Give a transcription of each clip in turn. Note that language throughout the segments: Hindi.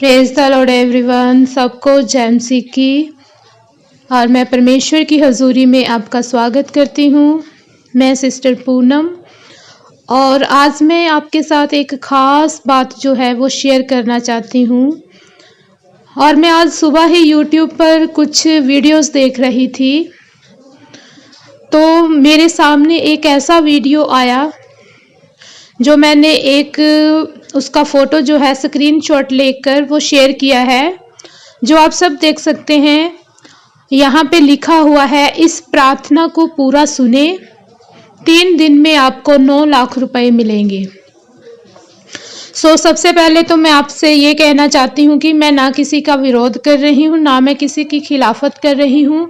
Praise the Lord everyone. सबको जय मसीह की। और मैं परमेश्वर की हजूरी में आपका स्वागत करती हूँ। मैं सिस्टर पूनम, और आज मैं आपके साथ एक ख़ास बात जो है वो शेयर करना चाहती हूँ। और मैं आज सुबह ही यूट्यूब पर कुछ वीडियोस देख रही थी, तो मेरे सामने एक ऐसा वीडियो आया जो मैंने उसका फ़ोटो जो है स्क्रीनशॉट लेकर वो शेयर किया है, जो आप सब देख सकते हैं। यहाँ पे लिखा हुआ है, इस प्रार्थना को पूरा सुने, 3 दिन में आपको 9 लाख रुपए मिलेंगे। सबसे पहले तो मैं आपसे ये कहना चाहती हूँ कि मैं ना किसी का विरोध कर रही हूँ, ना मैं किसी की खिलाफत कर रही हूँ।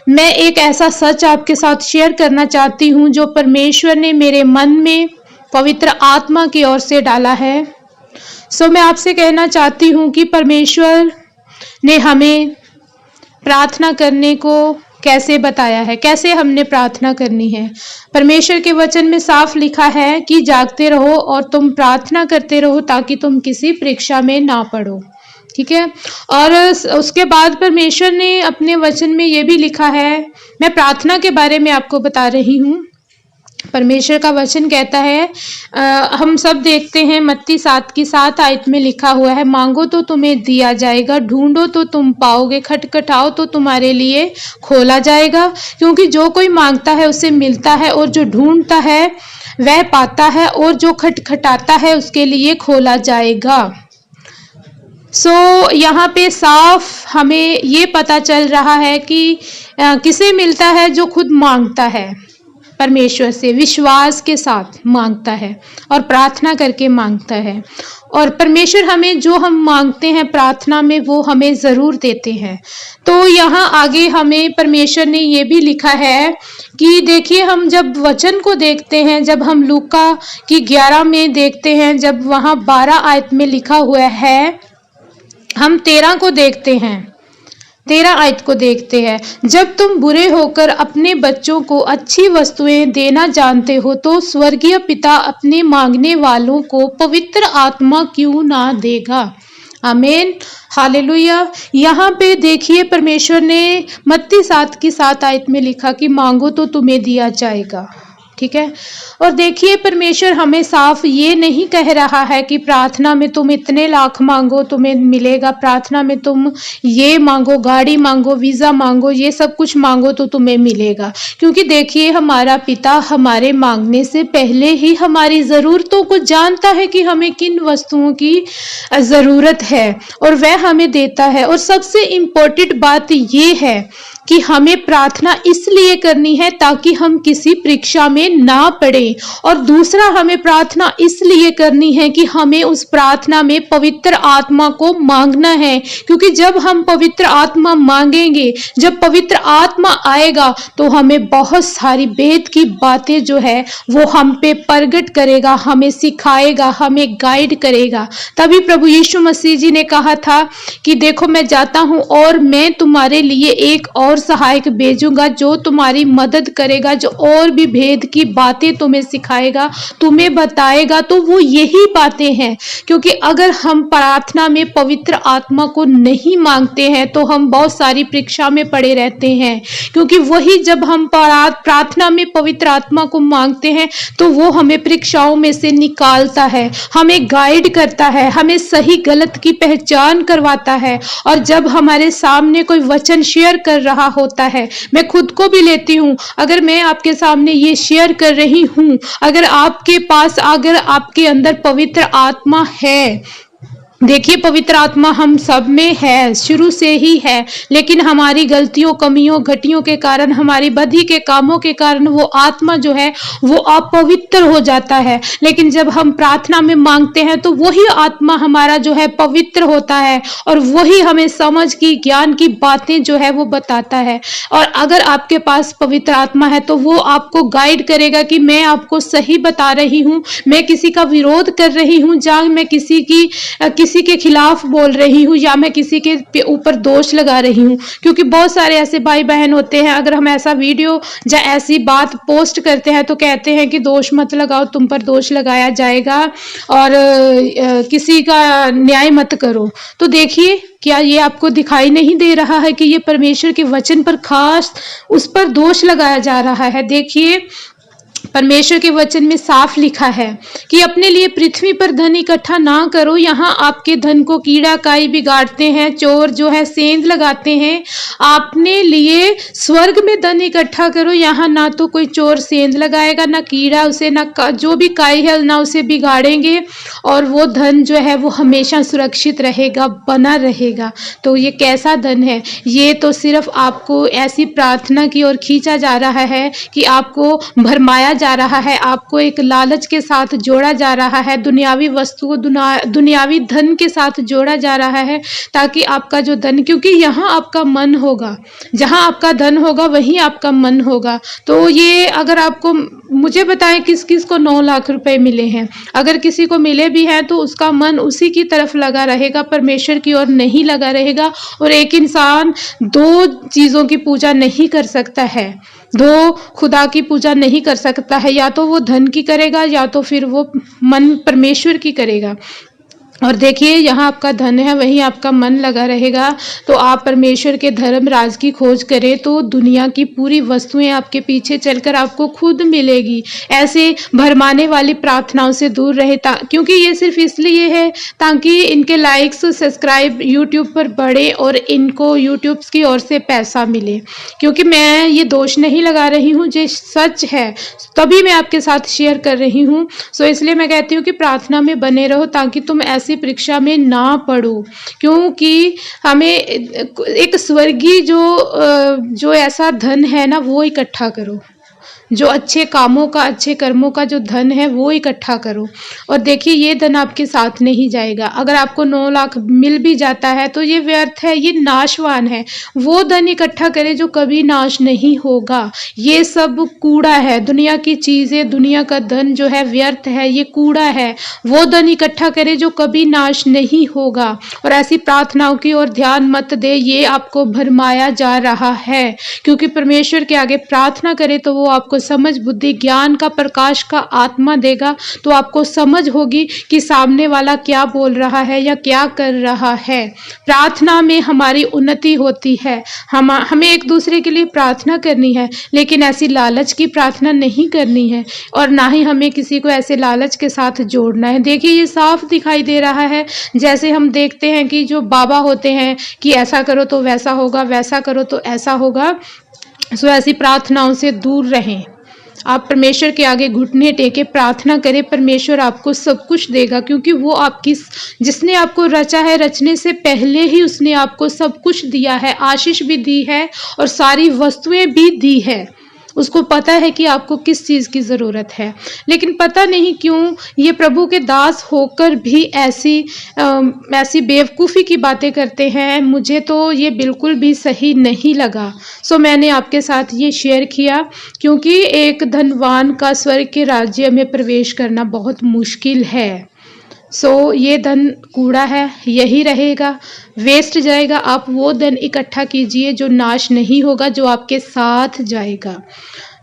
मैं एक ऐसा सच आपके साथ शेयर करना चाहती हूँ जो परमेश्वर ने मेरे मन में पवित्र आत्मा की ओर से डाला है। मैं आपसे कहना चाहती हूँ कि परमेश्वर ने हमें प्रार्थना करने को कैसे बताया है, कैसे हमने प्रार्थना करनी है। परमेश्वर के वचन में साफ लिखा है कि जागते रहो और तुम प्रार्थना करते रहो ताकि तुम किसी परीक्षा में ना पड़ो। ठीक है। और उसके बाद परमेश्वर ने अपने वचन में ये भी लिखा है, मैं प्रार्थना के बारे में आपको बता रही हूँ। परमेश्वर का वचन कहता है, हम सब देखते हैं, मत्ती 7:7 में लिखा हुआ है, मांगो तो तुम्हें दिया जाएगा, ढूंढो तो तुम पाओगे, खटखटाओ तो तुम्हारे लिए खोला जाएगा। क्योंकि जो कोई मांगता है उसे मिलता है, और जो ढूंढता है वह पाता है, और जो खटखटाता है उसके लिए खोला जाएगा। यहाँ पे साफ हमें ये पता चल रहा है कि किसे मिलता है, जो खुद मांगता है, परमेश्वर से विश्वास के साथ मांगता है और प्रार्थना करके मांगता है। और परमेश्वर हमें जो हम मांगते हैं प्रार्थना में वो हमें ज़रूर देते हैं। तो यहाँ आगे हमें परमेश्वर ने ये भी लिखा है कि देखिए, हम जब वचन को देखते हैं, जब हम लूका की 11 में देखते हैं, जब वहाँ 12 आयत में लिखा हुआ है, हम 13 को देखते हैं, 13 आयत को देखते हैं, जब तुम बुरे होकर अपने बच्चों को अच्छी वस्तुएं देना जानते हो तो स्वर्गीय पिता अपने मांगने वालों को पवित्र आत्मा क्यों ना देगा। आमीन, हालेलुया। यहाँ पे देखिए, परमेश्वर ने मत्ती 7:7 आयत में लिखा कि मांगो तो तुम्हें दिया जाएगा। ठीक है। और देखिए, परमेश्वर हमें साफ ये नहीं कह रहा है कि प्रार्थना में तुम इतने लाख मांगो तुम्हें मिलेगा, प्रार्थना में तुम ये मांगो, गाड़ी मांगो, वीज़ा मांगो, ये सब कुछ मांगो तो तुम्हें मिलेगा। क्योंकि देखिए, हमारा पिता हमारे मांगने से पहले ही हमारी ज़रूरतों को जानता है कि हमें किन वस्तुओं की ज़रूरत है, और वह हमें देता है। और सबसे इम्पोर्टेंट बात ये है कि हमें प्रार्थना इसलिए करनी है ताकि हम किसी परीक्षा में ना पड़े, और दूसरा, हमें प्रार्थना इसलिए करनी है कि हमें उस प्रार्थना में पवित्र आत्मा को मांगना है। क्योंकि जब हम पवित्र आत्मा मांगेंगे, जब पवित्र आत्मा आएगा तो हमें बहुत सारी वेद की बातें जो है वो हम पे प्रगट करेगा, हमें सिखाएगा, हमें गाइड करेगा। तभी प्रभु यीशु मसीह जी ने कहा था कि देखो, मैं जाता हूँ और मैं तुम्हारे लिए एक और सहायक भेजूंगा जो तुम्हारी मदद करेगा, जो और भी भेद की बातें तुम्हें सिखाएगा, तुम्हें बताएगा। तो वो यही बातें हैं। क्योंकि अगर हम प्रार्थना में पवित्र आत्मा को नहीं मांगते हैं तो हम बहुत सारी परीक्षा में पड़े रहते हैं। क्योंकि वही जब हम प्रार्थना में पवित्र आत्मा को मांगते हैं तो वो हमें परीक्षाओं में से निकालता है, हमें गाइड करता है, हमें सही गलत की पहचान करवाता है। और जब हमारे सामने कोई वचन शेयर कर रहा होता है, मैं खुद को भी लेती हूँ, अगर मैं आपके सामने ये शेयर कर रही हूँ, अगर आपके अंदर पवित्र आत्मा है, देखिए, पवित्र आत्मा हम सब में है, शुरू से ही है, लेकिन हमारी गलतियों, कमियों, घटियों के कारण, हमारी बदी के कामों के कारण वो आत्मा जो है वो अपवित्र हो जाता है। लेकिन जब हम प्रार्थना में मांगते हैं तो वही आत्मा हमारा जो है पवित्र होता है, और वही हमें समझ की, ज्ञान की बातें जो है वो बताता है। और अगर आपके पास पवित्र आत्मा है तो वो आपको गाइड करेगा कि मैं आपको सही बता रही हूँ, मैं किसी का विरोध कर रही हूँ, जहाँ मैं किसी किसी के खिलाफ बोल रही हूँ या मैं किसी के ऊपर दोष लगा रही हूँ, क्योंकि बहुत सारे ऐसे भाई बहन होते हैं, अगर हम ऐसा वीडियो या ऐसी बात पोस्ट करते हैं तो कहते हैं कि दोष मत लगाओ, तुम पर दोष लगाया जाएगा और किसी का न्याय मत करो। तो देखिए, क्या ये आपको दिखाई नहीं दे रहा है कि ये परमेश्वर के वचन पर खास उस पर दोष लगाया जा रहा है। देखिए, परमेश्वर के वचन में साफ लिखा है कि अपने लिए पृथ्वी पर धन इकट्ठा ना करो, यहाँ आपके धन को कीड़ा काई बिगाड़ते हैं, चोर जो है सेंध लगाते हैं। अपने लिए स्वर्ग में धन इकट्ठा करो, यहाँ ना तो कोई चोर सेंध लगाएगा, ना कीड़ा उसे, ना जो भी काई है ना उसे बिगाड़ेंगे, और वो धन जो है वो हमेशा सुरक्षित रहेगा, बना रहेगा। तो ये कैसा धन है? ये तो सिर्फ आपको ऐसी प्रार्थना की ओर खींचा जा रहा है कि आपको भरमाया जा रहा है, आपको एक लालच के साथ जोड़ा जा रहा है, दुनियावी वस्तुओं दुनियावी धन के साथ जोड़ा जा रहा है, ताकि आपका जो धन, क्योंकि यहाँ आपका मन होगा, जहाँ आपका धन होगा वहीं आपका मन होगा। तो ये अगर आपको, मुझे बताएं किस किस को 9 लाख रुपए मिले हैं? अगर किसी को मिले भी हैं तो उसका मन उसी की तरफ लगा रहेगा, परमेश्वर की ओर नहीं लगा रहेगा। और एक इंसान 2 चीज़ों की पूजा नहीं कर सकता है, 2 खुदा की पूजा नहीं कर सकता है, या तो वो धन की करेगा या तो फिर वो मन परमेश्वर की करेगा। और देखिए, यहाँ आपका धन है वहीं आपका मन लगा रहेगा। तो आप परमेश्वर के धर्म राज की खोज करें तो दुनिया की पूरी वस्तुएं आपके पीछे चलकर आपको खुद मिलेगी। ऐसे भरमाने वाली प्रार्थनाओं से दूर रहे, क्योंकि ये सिर्फ इसलिए है ताकि इनके लाइक्स सब्सक्राइब यूट्यूब पर बढ़े और इनको यूट्यूब की ओर से पैसा मिले। क्योंकि मैं ये दोष नहीं लगा रही हूँ, जो सच है तभी मैं आपके साथ शेयर कर रही हूँ। सो इसलिए मैं कहती हूँ कि प्रार्थना में बने रहो ताकि तुम ऐसी परीक्षा में ना पड़ो, क्योंकि हमें एक स्वर्गीय जो ऐसा धन है ना वो इकट्ठा करो, जो अच्छे कामों का, अच्छे कर्मों का जो धन है वो इकट्ठा करो। और देखिए, ये धन आपके साथ नहीं जाएगा। अगर आपको 9 लाख मिल भी जाता है तो ये व्यर्थ है, ये नाशवान है। वो धन इकट्ठा करे जो कभी नाश नहीं होगा। ये सब कूड़ा है, दुनिया की चीज़ें, दुनिया का धन जो है व्यर्थ है, ये कूड़ा है। वो धन इकट्ठा करे जो कभी नाश नहीं होगा। और ऐसी प्रार्थनाओं की ओर ध्यान मत दे, ये आपको भरमाया जा रहा है। क्योंकि परमेश्वर के आगे प्रार्थना करे तो वो आपको समझ, बुद्धि, ज्ञान का, प्रकाश का आत्मा देगा। तो आपको समझ होगी कि सामने वाला क्या बोल रहा है या क्या कर रहा है। प्रार्थना में हमारी उन्नति होती है। हमें एक दूसरे के लिए प्रार्थना करनी है, लेकिन ऐसी लालच की प्रार्थना नहीं करनी है, और ना ही हमें किसी को ऐसे लालच के साथ जोड़ना है। देखिए, ये साफ दिखाई दे रहा है, जैसे हम देखते हैं कि जो बाबा होते हैं कि ऐसा करो तो वैसा होगा, वैसा करो तो ऐसा होगा। सो ऐसी प्रार्थनाओं से दूर रहें। आप परमेश्वर के आगे घुटने टेके प्रार्थना करें, परमेश्वर आपको सब कुछ देगा, क्योंकि वो आपकी, जिसने आपको रचा है, रचने से पहले ही उसने आपको सब कुछ दिया है, आशीष भी दी है और सारी वस्तुएं भी दी है। उसको पता है कि आपको किस चीज़ की ज़रूरत है। लेकिन पता नहीं क्यों ये प्रभु के दास होकर भी ऐसी बेवकूफ़ी की बातें करते हैं। मुझे तो ये बिल्कुल भी सही नहीं लगा। सो मैंने आपके साथ ये शेयर किया, क्योंकि एक धनवान का स्वर्ग के राज्य में प्रवेश करना बहुत मुश्किल है। सो ये धन कूड़ा है, यही रहेगा, वेस्ट जाएगा। आप वो धन इकट्ठा कीजिए जो नाश नहीं होगा, जो आपके साथ जाएगा।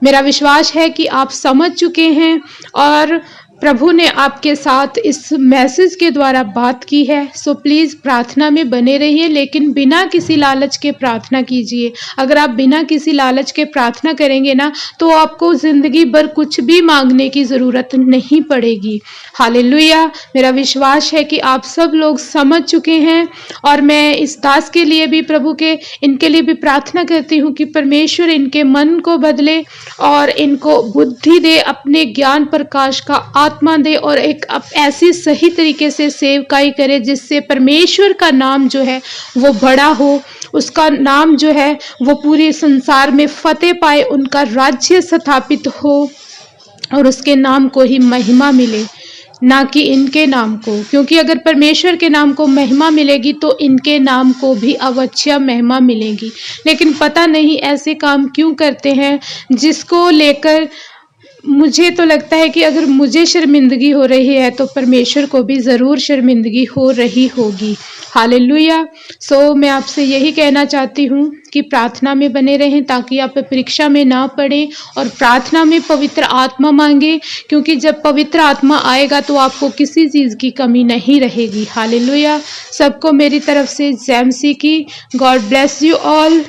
मेरा विश्वास है कि आप समझ चुके हैं और प्रभु ने आपके साथ इस मैसेज के द्वारा बात की है। सो प्लीज़ प्रार्थना में बने रहिए, लेकिन बिना किसी लालच के प्रार्थना कीजिए। अगर आप बिना किसी लालच के प्रार्थना करेंगे ना, तो आपको ज़िंदगी भर कुछ भी मांगने की ज़रूरत नहीं पड़ेगी। हालेलुया। मेरा विश्वास है कि आप सब लोग समझ चुके हैं, और मैं इस दास के लिए भी, प्रभु के, इनके लिए भी प्रार्थना करती हूँ कि परमेश्वर इनके मन को बदले और इनको बुद्धि दे, अपने ज्ञान प्रकाश का आत्मा दे, और एक ऐसी सही तरीके से सेवकाई करे जिससे परमेश्वर का नाम जो है वो बड़ा हो, उसका नाम जो है वो पूरे संसार में फतेह पाए, उनका राज्य स्थापित हो और उसके नाम को ही महिमा मिले, ना कि इनके नाम को। क्योंकि अगर परमेश्वर के नाम को महिमा मिलेगी तो इनके नाम को भी अवश्य महिमा मिलेगी। लेकिन पता नहीं ऐसे काम क्यों करते हैं जिसको लेकर मुझे तो लगता है कि अगर मुझे शर्मिंदगी हो रही है तो परमेश्वर को भी ज़रूर शर्मिंदगी हो रही होगी। हालेलुया। मैं आपसे यही कहना चाहती हूँ कि प्रार्थना में बने रहें ताकि आप परीक्षा में ना पड़ें और प्रार्थना में पवित्र आत्मा मांगे, क्योंकि जब पवित्र आत्मा आएगा तो आपको किसी चीज़ की कमी नहीं रहेगी। हालेलुया। सबको मेरी तरफ से जय मसीह की। God bless you all.